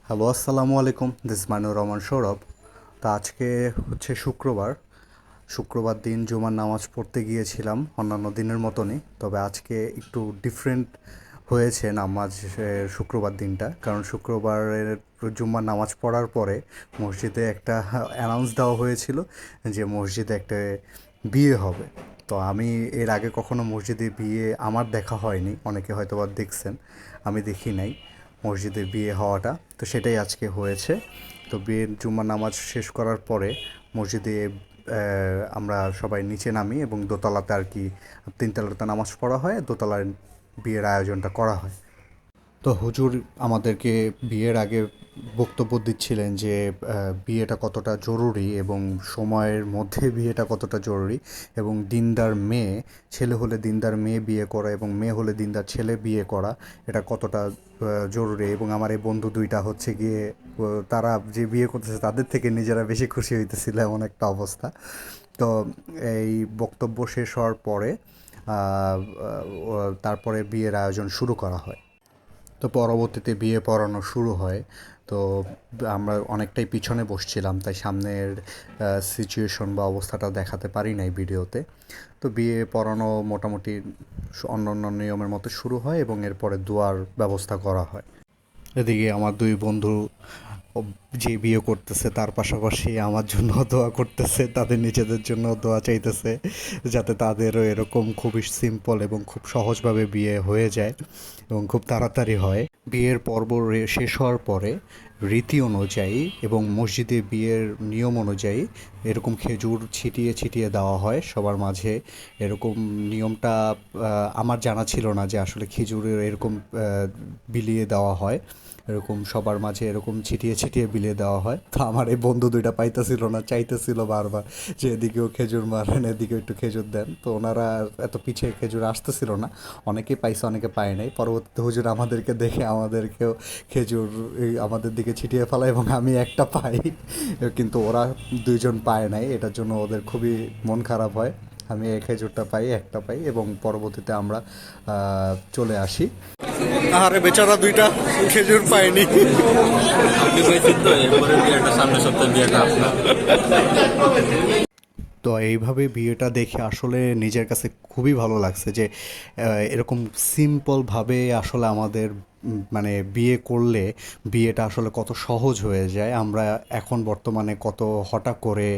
Hello, আসসালামু আলাইকুম। This Mainur Rahman Sourav. তা আজকে হচ্ছে শুক্রবার দিন জুমার নামাজ পড়তে গিয়েছিলাম অন্যান্য দিনের মতনই। তবে আজকে একটু ডিফারেন্ট হয়েছে নামাজ শুক্রবার দিনটা, কারণ শুক্রবারের জুম্মার নামাজ পড়ার পরে মসজিদে একটা অ্যানাউন্স দেওয়া হয়েছিল যে মসজিদে একটা বিয়ে হবে। তো আমি এর আগে কখনো মসজিদে বিয়ে আমার দেখা হয়নি, অনেকে হয়তো বা দেখছেন, আমি দেখি নাই মসজিদে বিয়ে হওয়াটা। তো সেটাই আজকে হয়েছে। তো বিয়ের জুম্মার নামাজ শেষ করার পরে মসজিদে আমরা সবাই নিচে নামি এবং দোতলাতে আর কি তিনতলাতে নামাজ পড়া হয়, দোতলায় বিয়ের আয়োজনটা করা হয়। তো হুজুর আমাদেরকে বিয়ের আগে বক্তব্য দিচ্ছিলেন যে বিয়েটা কতটা জরুরি এবং সময়ের মধ্যে বিয়েটা কতটা জরুরি, এবং দিনদার মেয়ে, ছেলে হলে দিনদার মেয়ে বিয়ে করা এবং মেয়ে হলে দিনদার ছেলে বিয়ে করা এটা কতটা জরুরি। এবং আমার এই বন্ধু দুইটা হচ্ছে গিয়ে তারা যে বিয়ে করতেছে তাদের থেকে নিজেরা বেশি খুশি হইতেছিল, এমন একটা অবস্থা। তো এই বক্তব্য শেষ হওয়ার পরে তারপরে বিয়ের আয়োজন শুরু করা হয়। তো পরবর্তীতে বিয়ে পড়ানো শুরু হয়। তো আমরা অনেকটাই পিছনে বসছিলাম, তাই সামনের সিচুয়েশন বা অবস্থাটা দেখাতে পারি নাই ভিডিওতে। তো বিয়ে পড়ানো মোটামুটি অন্য অন্য নিয়মের মতো শুরু হয় এবং এরপরে দোয়ার ব্যবস্থা করা হয়। এদিকে আমার দুই বন্ধু যে বিয়ে করতেছে তার পাশাপাশি আমার জন্য দোয়া করতেছে, তাদের নিজেদের জন্য দোয়া চাইতেছে যাতে তাদেরও এরকম খুবই সিম্পল এবং খুব সহজভাবে বিয়ে হয়ে যায় এবং খুব তাড়াতাড়ি হয়। বিয়ের পর্ব শেষ হওয়ার পরে রীতি অনুযায়ী এবং মসজিদে বিয়ের নিয়ম অনুযায়ী এরকম খেজুর ছিটিয়ে ছিটিয়ে দেওয়া হয় সবার মাঝে। এরকম নিয়মটা আমার জানা ছিল না যে আসলে খেজুরের এরকম বিলিয়ে দেওয়া হয়, এরকম সবার মাঝে এরকম ছিটিয়ে ছিটিয়ে বিলিয়ে দেওয়া হয়। তো আমার এই বন্ধু দুইটা পাইতেছিল না, চাইতেছিল বারবার যে এদিকেও খেজুর মারেন, এদিকেও একটু খেজুর দেন। তো ওনারা এত পিছিয়ে খেজুর আসতেছিল না, অনেকেই পাইছে অনেকে পায় নাই। পরবর্তীতে হুজুর আমাদেরকে দেখে আমাদেরকেও খেজুর আমাদের দিকে ছিটিয়ে ফেলায় এবং আমি একটা পাই, কিন্তু ওরা দুইজন পায় নাই। এটার জন্য ওদের খুবই মন খারাপ হয়। আমি এই খেজুরটা পাই, একটা পাই, এবং পরবর্তীতে আমরা চলে আসি। আরে বেচারা দুইটা খেজুর পায়নি। আপনি পেয়েছেন তো এরপরে বিয়েটা সামনের সপ্তাহে বিয়েটা আপনার। তো এইভাবে বিয়েটা দেখে আসলে নিজের কাছে খুবই ভালো লাগছে যে এরকম সিম্পলভাবে আসলে আমাদের মানে বিয়ে করলে বিয়েটা আসলে কত সহজ হয়ে যায়। আমরা এখন বর্তমানে কত হঠাৎ করে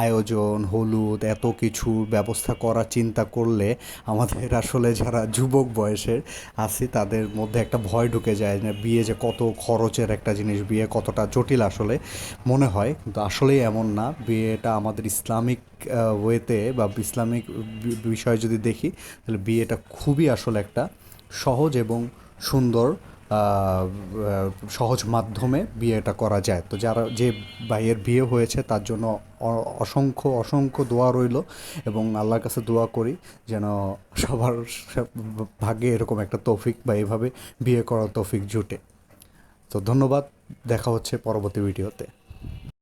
আয়োজন, হলুদ, এত কিছু ব্যবস্থা করার চিন্তা করলে আমাদের আসলে যারা যুবক বয়সের আছি তাদের মধ্যে একটা ভয় ঢুকে যায় না, বিয়ে যে কত খরচের একটা জিনিস, বিয়ে কতটা জটিল আসলে মনে হয়। কিন্তু আসলেই এমন না। বিয়েটা আমাদের ইসলামিক ওয়েতে বা ইসলামিক বিষয় যদি দেখি তাহলে বিয়েটা খুবই আসলে একটা সহজ এবং সুন্দর সহজ মাধ্যমে বিয়েটা করা যায়। তো যারা যে ভাইয়ের বিয়ে হয়েছে তার জন্য অসংখ্য অসংখ্য দোয়া রইল, এবং আল্লাহর কাছে দোয়া করি যেন সবার ভাগ্যে এরকম একটা তৌফিক বা এভাবে বিয়ে করার তৌফিক জুটে। তো ধন্যবাদ, দেখা হচ্ছে পরবর্তী ভিডিওতে।